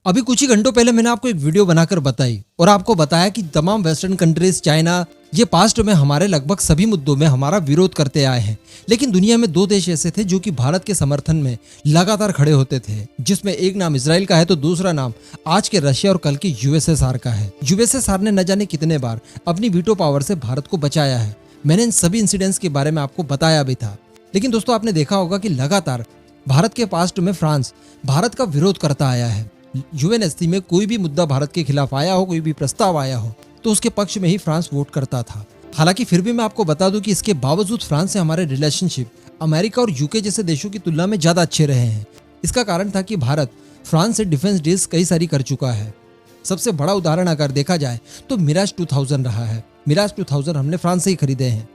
अभी कुछ ही घंटों पहले मैंने आपको एक वीडियो बनाकर बताई और आपको बताया कि तमाम वेस्टर्न कंट्रीज, चाइना, ये पास्ट में हमारे लगभग सभी मुद्दों में हमारा विरोध करते आए हैं। लेकिन दुनिया में दो देश ऐसे थे जो कि भारत के समर्थन में लगातार खड़े होते थे, जिसमें एक नाम इजराइल का है तो दूसरा नाम आज के रशिया और कल के यूएसएसआर का है। यूएसएसआर ने न जाने कितने बार अपनी वीटो पावर से भारत को बचाया है। मैंने इन सभी इंसिडेंट्स के बारे में आपको बताया भी था। लेकिन दोस्तों, आपने देखा होगा कि लगातार भारत के पास्ट में फ्रांस भारत का विरोध करता आया है। यूएनएससी में कोई भी मुद्दा भारत के खिलाफ आया हो, कोई भी प्रस्ताव आया हो, तो उसके पक्ष में ही फ्रांस वोट करता था। हालांकि फिर भी मैं आपको बता दूं कि इसके बावजूद फ्रांस से हमारे रिलेशनशिप अमेरिका और यूके जैसे देशों की तुलना में ज्यादा अच्छे रहे हैं। इसका कारण था कि भारत फ्रांस से डिफेंस डील्स कई सारी कर चुका है। सबसे बड़ा उदाहरण अगर देखा जाए तो मिराज 2000 रहा है। मिराज 2000 हमने फ्रांस से ही खरीदे हैं।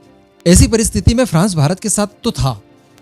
ऐसी परिस्थिति में फ्रांस भारत के साथ तो था,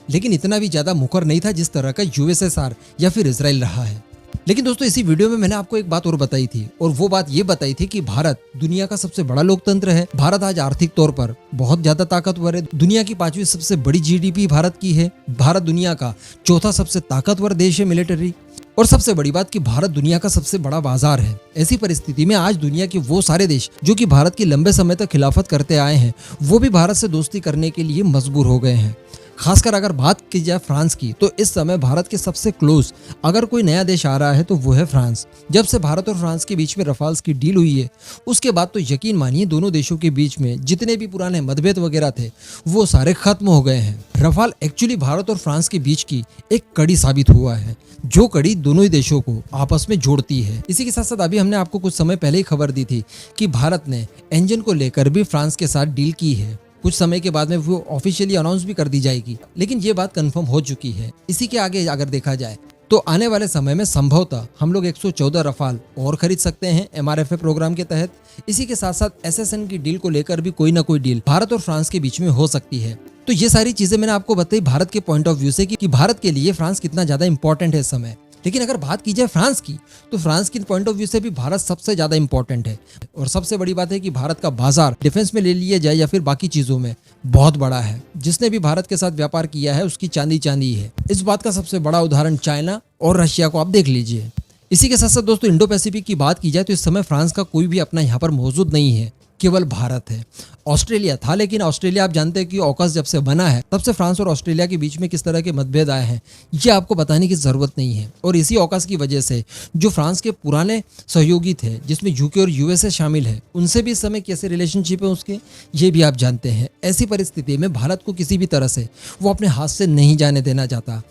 लेकिन इतना भी ज्यादा मुखर नहीं था जिस तरह का यूएसएसआर या फिर इजराइल रहा है। लेकिन दोस्तों, इसी वीडियो में मैंने आपको एक बात और बताई थी, और वो बात ये बताई थी कि भारत दुनिया का सबसे बड़ा लोकतंत्र है। भारत आज आर्थिक तौर पर बहुत ज्यादा ताकतवर है। दुनिया की 5वीं सबसे बड़ी जीडीपी भारत की है। भारत दुनिया का चौथा सबसे ताकतवर देश है मिलिट्री, और सबसे बड़ी बात कि भारत दुनिया का सबसे बड़ा बाजार है। ऐसी परिस्थिति में आज दुनिया के वो सारे देश जो कि भारत की लंबे समय तक खिलाफत करते आए हैं, वो भी भारत से दोस्ती करने के लिए मजबूर हो गए हैं। खासकर अगर बात की जाए फ्रांस की, तो इस समय भारत के सबसे क्लोज अगर कोई नया देश आ रहा है तो वो है फ्रांस। जब से भारत और फ्रांस के बीच में रफाल्स की डील हुई है, उसके बाद तो यकीन मानिए दोनों देशों के बीच में जितने भी पुराने मतभेद वगैरह थे वो सारे खत्म हो गए हैं। रफाल एक्चुअली भारत और फ्रांस के बीच की एक कड़ी साबित हुआ है, जो कड़ी दोनों ही देशों को आपस में जोड़ती है। इसी के साथ साथ अभी हमने आपको कुछ समय पहले ही खबर दी थी कि भारत ने इंजन को लेकर भी फ्रांस के साथ डील की है। कुछ समय के बाद में वो ऑफिशियली अनाउंस भी कर दी जाएगी, लेकिन ये बात कंफर्म हो चुकी है। इसी के आगे अगर देखा जाए तो आने वाले समय में संभवतः हम लोग 114 रफाल और खरीद सकते हैं एमआरएफए प्रोग्राम के तहत। इसी के साथ साथ एसएसएन की डील को लेकर भी कोई ना कोई डील भारत और फ्रांस के बीच में हो सकती है। तो ये सारी चीजें मैंने आपको बताई भारत के पॉइंट ऑफ व्यू से कि भारत के लिए फ्रांस कितना ज्यादा इंपॉर्टेंट है इस समय। लेकिन अगर बात की जाए फ्रांस की, तो फ्रांस की पॉइंट ऑफ व्यू से भी भारत सबसे ज्यादा इंपॉर्टेंट है। और सबसे बड़ी बात है कि भारत का बाजार डिफेंस में ले लिया जाए या फिर बाकी चीजों में बहुत बड़ा है। जिसने भी भारत के साथ व्यापार किया है उसकी चांदी चांदी है। इस बात का सबसे बड़ा उदाहरण चाइना और रशिया को आप देख लीजिए। इसी के साथ साथ दोस्तों, इंडो पैसिफिक की बात की जाए तो इस समय फ्रांस का कोई भी अपना यहाँ पर मौजूद नहीं है, केवल भारत है। ऑस्ट्रेलिया था, लेकिन ऑस्ट्रेलिया आप जानते हैं कि ऑकस जब से बना है तब से फ्रांस और ऑस्ट्रेलिया के बीच में किस तरह के मतभेद आए हैं, ये आपको बताने की जरूरत नहीं है। और इसी ऑकस की वजह से जो फ्रांस के पुराने सहयोगी थे, जिसमें यूके और यूएसए शामिल है, उनसे भी इस समय कैसे रिलेशनशिप है उसके, ये भी आप जानते हैं। ऐसी परिस्थिति में भारत को किसी भी तरह से वो अपने हाथ से नहीं जाने देना चाहता।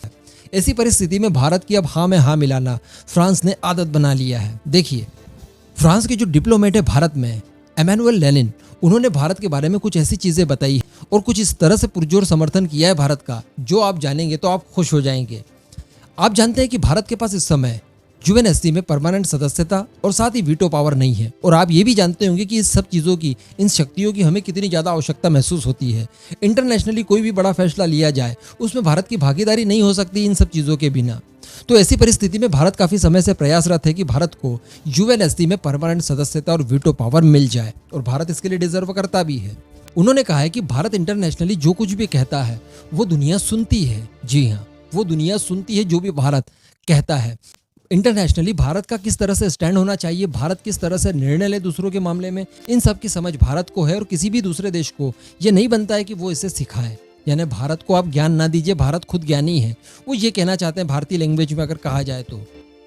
ऐसी परिस्थिति में भारत की अब हाँ में हाँ मिलाना फ्रांस ने आदत बना लिया है। देखिए, फ्रांस के जो डिप्लोमेट है भारत में, एमेनुअल लेनिन, उन्होंने भारत के बारे में कुछ ऐसी चीजें बताई और कुछ इस तरह से पुरजोर समर्थन किया है भारत का, जो आप जानेंगे तो आप खुश हो जाएंगे। आप जानते हैं कि भारत के पास इस समय यूएनएससी में परमानेंट सदस्यता और साथ ही वीटो पावर नहीं है। और आप ये भी जानते होंगे कि इस सब चीज़ों की, इन शक्तियों की हमें कितनी ज़्यादा आवश्यकता महसूस होती है। इंटरनेशनली कोई भी बड़ा फैसला लिया जाए उसमें भारत की भागीदारी नहीं हो सकती इन सब चीज़ों के बिना। तो ऐसी परिस्थिति में भारत काफी समय से प्रयासरत है कि भारत को यूएनएससी में परमानेंट सदस्यता और वीटो पावर मिल जाए, और भारत इसके लिए डिजर्व करता भी है। उन्होंने कहा है कि भारत इंटरनेशनली जो कुछ भी कहता है वो दुनिया सुनती है। जी हाँ, वो दुनिया सुनती है जो भी भारत कहता है। इंटरनेशनली भारत का किस तरह से स्टैंड होना चाहिए, भारत किस तरह से निर्णय ले दूसरों के मामले में, इन सब की समझ भारत को है। और किसी भी दूसरे देश को ये नहीं बनता है कि वो इसे सिखाए। यानी भारत को आप ज्ञान ना दीजिए, भारत खुद ज्ञानी है, वो ये कहना चाहते हैं भारतीय लैंग्वेज में अगर कहा जाए तो।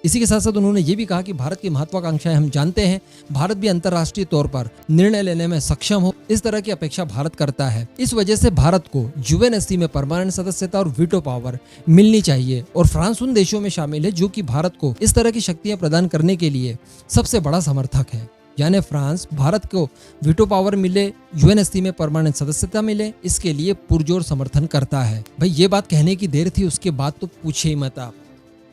इसी के साथ साथ उन्होंने ये भी कहा कि भारत की महत्वाकांक्षाएं हम जानते हैं, भारत भी अंतर्राष्ट्रीय तौर पर निर्णय लेने में सक्षम हो, इस तरह की अपेक्षा भारत करता है। इस वजह से भारत को यूएनएससी में परमानेंट सदस्यता और वीटो पावर मिलनी चाहिए। और फ्रांस उन देशों में शामिल है जो कि भारत को इस तरह की शक्तियां प्रदान करने के लिए सबसे बड़ा समर्थक है। यानी फ्रांस भारत को वीटो पावर मिले, यूएनएससी में परमानेंट सदस्यता मिले, इसके लिए पुरजोर समर्थन करता है। भाई, ये बात कहने की देर थी, उसके बाद तो पूछे ही मत आप।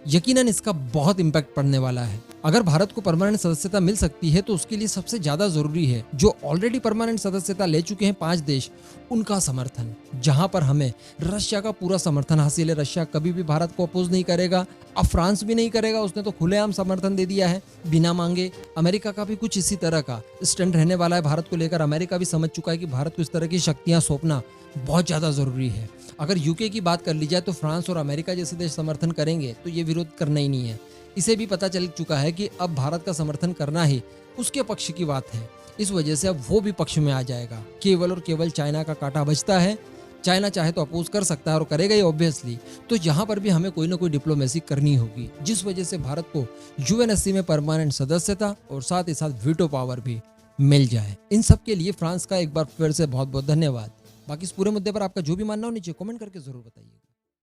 यकीनन इसका बहुत इम्पैक्ट पड़ने वाला है। अगर भारत को परमानेंट सदस्यता मिल सकती है तो उसके लिए सबसे ज्यादा जरूरी है जो ऑलरेडी परमानेंट सदस्यता ले चुके हैं 5 देश, उनका समर्थन, जहां पर हमें रशिया का पूरा समर्थन हासिल है। रशिया कभी भी भारत को अपोज नहीं करेगा, अब फ्रांस भी नहीं करेगा, उसने तो खुलेआम समर्थन दे दिया है बिना मांगे। अमेरिका का भी कुछ इसी तरह का स्टैंड रहने वाला है भारत को लेकर। अमेरिका भी समझ चुका है कि भारत को इस तरह की शक्तियां सौंपना बहुत ज्यादा जरूरी है। अगर यूके की बात कर ली जाए तो फ्रांस और अमेरिका जैसे देश समर्थन करेंगे तो ये विरोध करना ही नहीं है। इसे भी पता चल चुका है कि अब भारत का समर्थन करना ही उसके पक्ष की बात है। इस वजह से अब वो भी पक्ष में आ जाएगा। केवल और केवल चाइना का कांटा बचता है। चाइना चाहे तो अपोज कर सकता है और करेगा ही ऑब्वियसली। तो यहाँ पर भी हमें कोई ना कोई डिप्लोमेसी करनी होगी, जिस वजह से भारत को यूएनएससी में परमानेंट सदस्यता और साथ ही साथ वीटो पावर भी मिल जाए। इन सब के लिए फ्रांस का एक बार फिर से बहुत बहुत धन्यवाद। बाकी इस पूरे मुद्दे पर आपका जो भी मानना हो नीचे कमेंट करके जरूर बताइए।